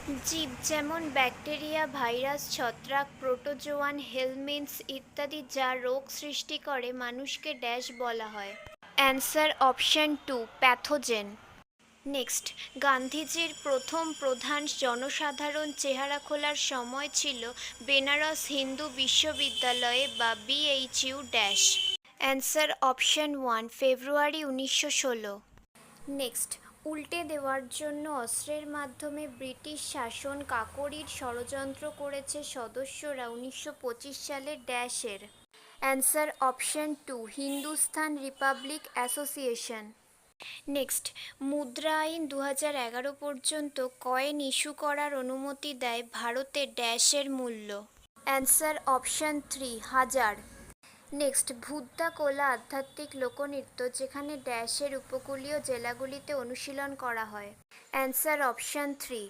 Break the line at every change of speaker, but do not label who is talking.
জীব যেমন bacteria, virus, ছত্রাক, প্রোটোজোয়ান, হেলমিনথস ইত্যাদি যা রোগ সৃষ্টি করে মানুষকে ড্যাশ বলা হয়। Answer option two, pathogen. Next, গান্ধীজির প্রথম প্রধান জনসাধারণ চেহারা খোলার সময় ছিল বেনারস হিন্দু বিশ্ববিদ্যালয়ে বা BHU dash. Answer option one, February 1916। Next, উল্টে দেওয়ার জন্য অস্ত্রের মাধ্যমে ব্রিটিশ শাসন কাকরির ষড়যন্ত্র করেছে সদস্যরা 1925 সালে ড্যাশের। Answer option two, Hindustan republic association. Next, মুদ্রা আইন 2011 পর্যন্ত কয়েন ইস্যু করার অনুমতি দেয় ভারতে ড্যাশের মূল্য। অ্যান্সার অপশন থ্রি, হাজার। নেক্সট, ভুদ্দা কোলা আধ্যাত্মিক লোকনৃত্য যেখানে ড্যাশের উপকূলীয় জেলাগুলিতে অনুশীলন করা হয়। Answer option three,